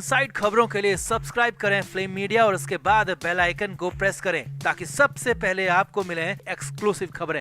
Side खबरों के लिए सब्सक्राइब करें फ्लेम मीडिया और उसके बाद बेल आइकन को प्रेस करें ताकि सबसे पहले आपको मिले एक्सक्लूसिव खबरें।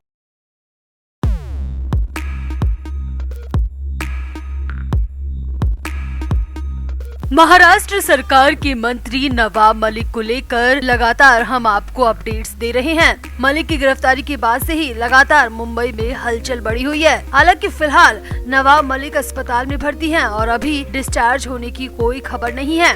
महाराष्ट्र सरकार के मंत्री नवाब मलिक को लेकर लगातार हम आपको अपडेट्स दे रहे हैं। मलिक की गिरफ्तारी के बाद से ही लगातार मुंबई में हलचल बढ़ी हुई है। हालांकि फिलहाल नवाब मलिक अस्पताल में भर्ती हैं और अभी डिस्चार्ज होने की कोई खबर नहीं है।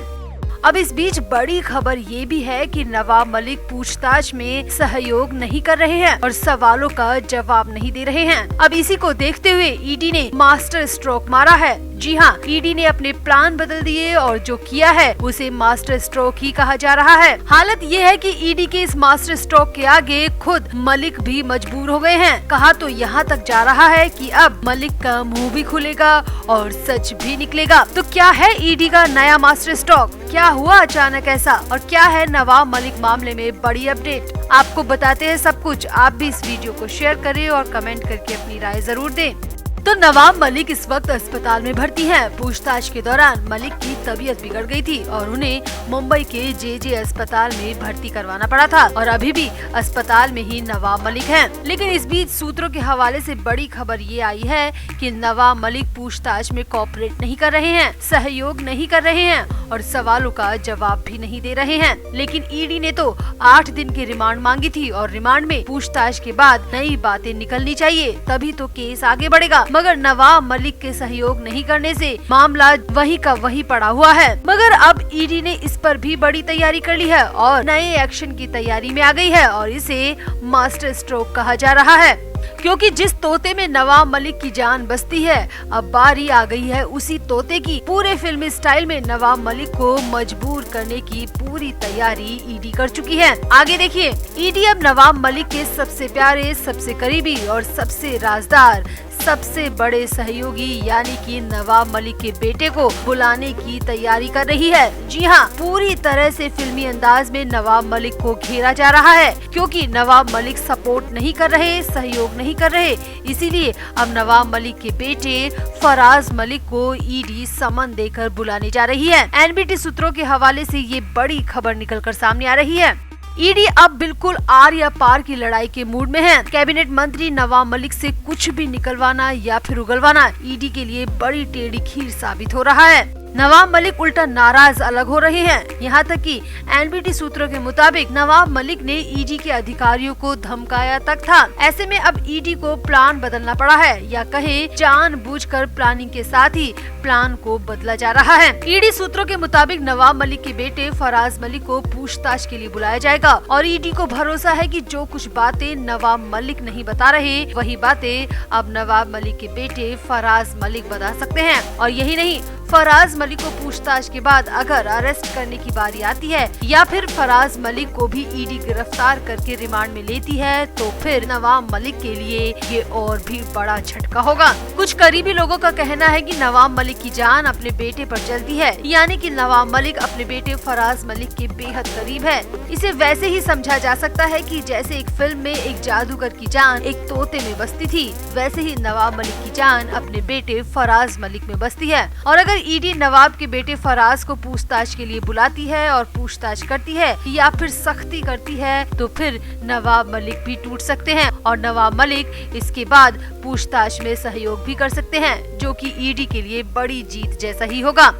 अब इस बीच बड़ी खबर ये भी है कि नवाब मलिक पूछताछ में सहयोग नहीं कर रहे हैं और सवालों का जवाब नहीं दे रहे हैं। अब इसी को देखते हुए ईडी ने मास्टर स्ट्रोक मारा है। जी हाँ, ईडी ने अपने प्लान बदल दिए और जो किया है उसे मास्टर स्ट्रोक ही कहा जा रहा है। हालत ये है कि ईडी के इस मास्टर स्ट्रोक के आगे खुद मलिक भी मजबूर हो गए हैं। कहा तो यहाँ तक जा रहा है कि अब मलिक का मुंह भी खुलेगा और सच भी निकलेगा। तो क्या है ईडी का नया मास्टर स्ट्रोक? क्या हुआ अचानक ऐसा और क्या है नवाब मलिक मामले में बड़ी अपडेट? आपको बताते हैं सब कुछ। आप भी इस वीडियो को शेयर करें और कमेंट करके अपनी राय जरूर दें। तो नवाब मलिक इस वक्त अस्पताल में भर्ती हैं। पूछताछ के दौरान मलिक की तबीयत बिगड़ गई थी और उन्हें मुंबई के जे अस्पताल में भर्ती करवाना पड़ा था और अभी भी अस्पताल में ही नवाब मलिक हैं। लेकिन इस बीच सूत्रों के हवाले से बड़ी खबर ये आई है कि नवाब मलिक पूछताछ में कोऑपरेट नहीं कर रहे हैं, सहयोग नहीं कर रहे हैं और सवालों का जवाब भी नहीं दे रहे हैं। लेकिन ईडी ने तो 8 दिन की रिमांड मांगी थी और रिमांड में पूछताछ के बाद नई बातें निकलनी चाहिए, तभी तो केस आगे बढ़ेगा। मगर नवाब मलिक के सहयोग नहीं करने से मामला वहीं का वहीं पड़ा हुआ है। मगर अब ईडी ने इस पर भी बड़ी तैयारी कर ली है और नए एक्शन की तैयारी में आ गई है और इसे मास्टर स्ट्रोक कहा जा रहा है। क्योंकि जिस तोते में नवाब मलिक की जान बसती है, अब बारी आ गई है उसी तोते की। पूरे फिल्मी स्टाइल में नवाब मलिक को मजबूर करने की पूरी तैयारी ईडी कर चुकी है। आगे देखिए, ईडी अब नवाब मलिक के सबसे प्यारे, सबसे करीबी और सबसे राजदार, सबसे बड़े सहयोगी यानी कि नवाब मलिक के बेटे को बुलाने की तैयारी कर रही है। जी हाँ, पूरी तरह से फिल्मी अंदाज में नवाब मलिक को घेरा जा रहा है। क्योंकि नवाब मलिक सपोर्ट नहीं कर रहे, सहयोग नहीं कर रहे, इसीलिए अब नवाब मलिक के बेटे फराज मलिक को ईडी समन देकर बुलाने जा रही है। एनबीटी सूत्रों के हवाले से ये बड़ी खबर निकलकर सामने आ रही है। ईडी अब बिल्कुल आर या पार की लड़ाई के मूड में है। कैबिनेट मंत्री नवाब मलिक से कुछ भी निकलवाना या फिर उगलवाना ईडी के लिए बड़ी टेढ़ी खीर साबित हो रहा है। नवाब मलिक उल्टा नाराज अलग हो रहे हैं। यहाँ तक कि एनबीटी सूत्रों के मुताबिक नवाब मलिक ने ईडी के अधिकारियों को धमकाया तक था। ऐसे में अब ईडी को प्लान बदलना पड़ा है या कहे जानबूझकर प्लानिंग के साथ ही प्लान को बदला जा रहा है। ईडी सूत्रों के मुताबिक नवाब मलिक के बेटे फराज मलिक को पूछताछ के लिए बुलाया जाएगा और ईडी को भरोसा है कि जो कुछ बातें नवाब मलिक नहीं बता रहे वही बातें अब नवाब मलिक के बेटे फराज मलिक बता सकते हैं। और यही नहीं, फराज मलिक को पूछताछ के बाद अगर अरेस्ट करने की बारी आती है या फिर फराज मलिक को भी ईडी गिरफ्तार करके रिमांड में लेती है तो फिर नवाब मलिक के लिए ये और भी बड़ा झटका होगा। कुछ करीबी लोगों का कहना है कि नवाब मलिक की जान अपने बेटे पर चलती है, यानी कि नवाब मलिक अपने बेटे फराज मलिक के बेहद करीब है। इसे वैसे ही समझा जा सकता है कि जैसे एक फिल्म में एक जादूगर की जान एक तोते में बसती थी, वैसे ही नवाब मलिक की जान अपने बेटे फराज मलिक में बसती है। और अगर ईडी नवाब के बेटे फराज को पूछताछ के लिए बुलाती है और पूछताछ करती है या फिर सख्ती करती है तो फिर नवाब मलिक भी टूट सकते हैं और नवाब मलिक इसके बाद पूछताछ में सहयोग भी कर सकते हैं, जो कि ईडी के लिए बड़ी जीत जैसा ही होगा।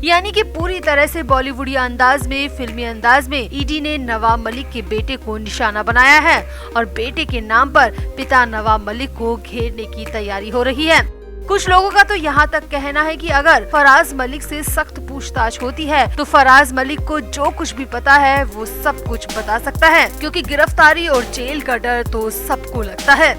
यानी कि पूरी तरह से बॉलीवुडी अंदाज में, फिल्मी अंदाज में ईडी ने नवाब मलिक के बेटे को निशाना बनाया है और बेटे के नाम पर पिता नवाब मलिक को घेरने की तैयारी हो रही है। कुछ लोगों का तो यहाँ तक कहना है कि अगर फराज मलिक से सख्त पूछताछ होती है तो फराज मलिक को जो कुछ भी पता है वो सब कुछ बता सकता है, क्योंकि गिरफ्तारी और जेल का डर तो सबको लगता है।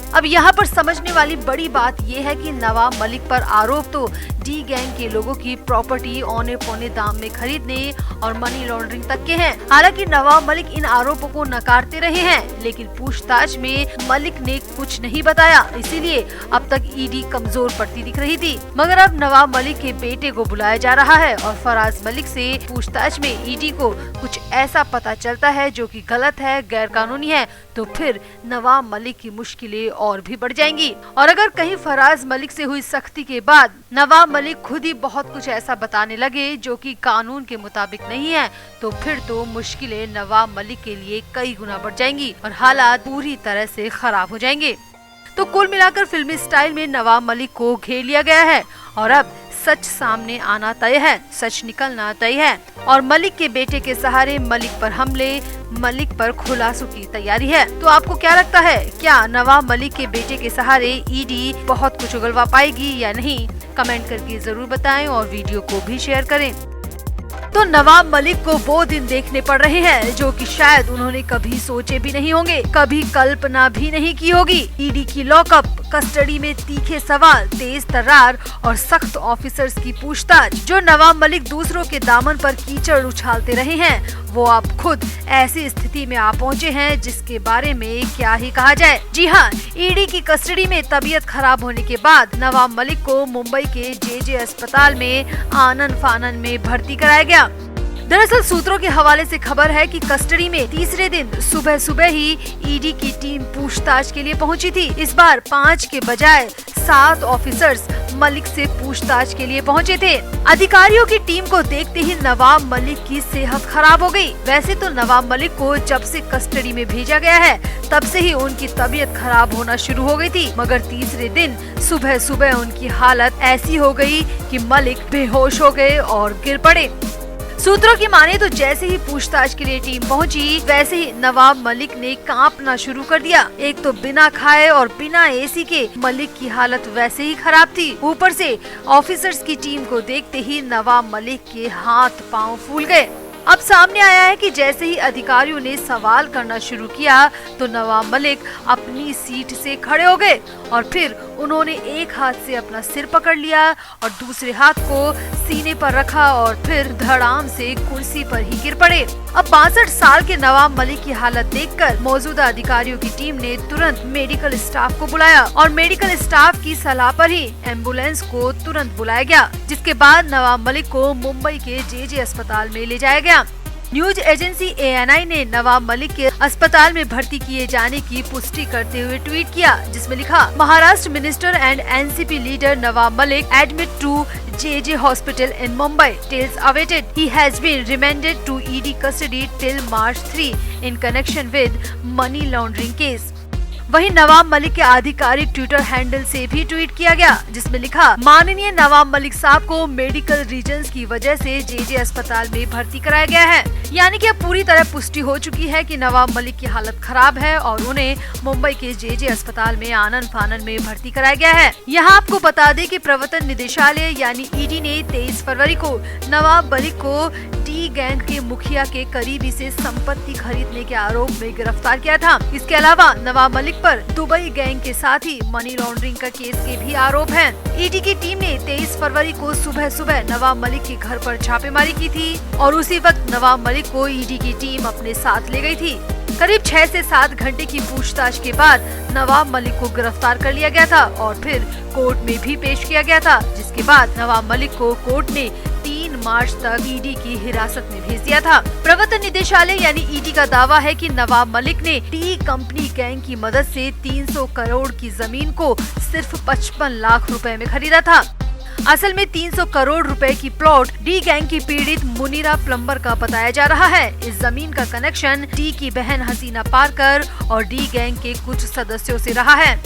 अब यहाँ पर समझने वाली बड़ी बात ये है कि नवाब मलिक पर आरोप तो डी गैंग के लोगों की प्रॉपर्टी औने पौने दाम में खरीदने और मनी लॉन्ड्रिंग तक के हैं। हालांकि नवाब मलिक इन आरोपों को नकारते रहे हैं, लेकिन पूछताछ में मलिक ने कुछ नहीं बताया, इसीलिए अब तक ईडी कमजोर पड़ती दिख रही थी। मगर अब नवाब मलिक के बेटे को बुलाया जा रहा है और फराज मलिक से पूछताछ में ईडी को कुछ ऐसा पता चलता है जो कि गलत है, गैर कानूनी है, तो फिर नवाब मलिक की मुश्किलें और भी बढ़ जाएंगी। और अगर कहीं फराज मलिक से हुई सख्ती के बाद नवाब मलिक खुद ही बहुत कुछ ऐसा बताने लगे जो कि कानून के मुताबिक नहीं है, तो फिर तो मुश्किलें नवाब मलिक के लिए कई गुना बढ़ जाएंगी और हालात पूरी तरह से खराब हो जाएंगे। तो कुल मिलाकर फिल्मी स्टाइल में नवाब मलिक को घेर लिया गया है और अब सच सामने आना तय है, सच निकलना तय है और मलिक के बेटे के सहारे मलिक पर हमले, मलिक पर खुलासों की तैयारी है। तो आपको क्या लगता है, क्या नवाब मलिक के बेटे के सहारे ईडी बहुत कुछ उगलवा पाएगी या नहीं? कमेंट करके जरूर बताएं और वीडियो को भी शेयर करें। तो नवाब मलिक को वो दिन देखने पड़ रहे हैं जो कि शायद उन्होंने कभी सोचे भी नहीं होंगे, कभी कल्पना भी नहीं की होगी। ईडी की लॉकअप, कस्टडी में तीखे सवाल, तेज तर्रार और सख्त ऑफिसर्स की पूछताछ। जो नवाब मलिक दूसरों के दामन पर कीचड़ उछालते रहे हैं, वो अब खुद ऐसी स्थिति में आ पहुँचे हैं जिसके बारे में क्या ही कहा जाए। जी हाँ, ईडी की कस्टडी में तबीयत खराब होने के बाद नवाब मलिक को मुंबई के जे अस्पताल में आनन फानन में भर्ती कराया गया। दरअसल सूत्रों के हवाले से खबर है कि कस्टडी में तीसरे दिन सुबह सुबह ही ईडी की टीम पूछताछ के लिए पहुंची थी। इस बार 5 के बजाय 7 ऑफिसर्स मलिक से पूछताछ के लिए पहुंचे थे। अधिकारियों की टीम को देखते ही नवाब मलिक की सेहत खराब हो गई। वैसे तो नवाब मलिक को जब से कस्टडी में भेजा गया है तब से ही उनकी तबीयत खराब होना शुरू हो गई थी, मगर तीसरे दिन सुबह सुबह उनकी हालत ऐसी हो गई कि मलिक बेहोश हो गए और गिर पड़े। सूत्रों की माने तो जैसे ही पूछताछ के लिए टीम पहुंची, वैसे ही नवाब मलिक ने कांपना शुरू कर दिया। एक तो बिना खाए और बिना एसी के मलिक की हालत वैसे ही खराब थी, ऊपर से ऑफिसर्स की टीम को देखते ही नवाब मलिक के हाथ पांव फूल गए। अब सामने आया है कि जैसे ही अधिकारियों ने सवाल करना शुरू किया तो नवाब मलिक अपनी सीट से खड़े हो गए और फिर उन्होंने एक हाथ से अपना सिर पकड़ लिया और दूसरे हाथ को सीने पर रखा और फिर धड़ाम से कुर्सी पर ही गिर पड़े। अब 62 साल के नवाब मलिक की हालत देखकर मौजूदा अधिकारियों की टीम ने तुरंत मेडिकल स्टाफ को बुलाया और मेडिकल स्टाफ की सलाह पर ही एम्बुलेंस को तुरंत बुलाया गया, जिसके बाद नवाब मलिक को मुंबई के जे अस्पताल में ले जाया गया। न्यूज एजेंसी ANI ने नवाब मलिक के अस्पताल में भर्ती किए जाने की पुष्टि करते हुए ट्वीट किया, जिसमें लिखा, Maharashtra minister and NCP leader Nawab Malik admit to JJ Hospital in Mumbai. Details awaited. He has been remanded to ED custody till March 3 in connection with money laundering case. वहीं नवाब मलिक के आधिकारिक ट्विटर हैंडल से भी ट्वीट किया गया, जिसमें लिखा, माननीय नवाब मलिक साहब को मेडिकल रीजंस की वजह से जे अस्पताल में भर्ती कराया गया है। यानी कि अब पूरी तरह पुष्टि हो चुकी है कि नवाब मलिक की हालत खराब है और उन्हें मुंबई के जे अस्पताल में आनन फानन में भर्ती कराया गया है। यहाँ आपको बता दें कि प्रवर्तन निदेशालय यानी ईडी ने 23 फरवरी को नवाब मलिक को डी गैंग के मुखिया के करीबी से संपत्ति खरीदने के आरोप में गिरफ्तार किया था। इसके अलावा नवाब मलिक पर दुबई गैंग के साथ ही मनी लॉन्ड्रिंग का केस के भी आरोप हैं। ईडी की टीम ने 23 फरवरी को सुबह सुबह नवाब मलिक के घर पर छापेमारी की थी और उसी वक्त नवाब मलिक को ईडी की टीम अपने साथ ले गई थी। करीब 6 से 7 घंटे की पूछताछ के बाद नवाब मलिक को गिरफ्तार कर लिया गया था और फिर कोर्ट में भी पेश किया गया था, जिसके बाद नवाब मलिक को कोर्ट ने 3 मार्च तक ईडी की हिरासत में भेज दिया था। प्रवर्तन निदेशालय यानी ईडी का दावा है कि नवाब मलिक ने टी कंपनी गैंग की मदद से 300 करोड़ की जमीन को सिर्फ 55 लाख रुपए में खरीदा था। असल में 300 करोड़ रुपए की प्लॉट डी गैंग की पीड़ित मुनीरा प्लम्बर का बताया जा रहा है। इस जमीन का कनेक्शन डी की बहन हसीना पारकर और डी गैंग के कुछ सदस्यों से रहा है।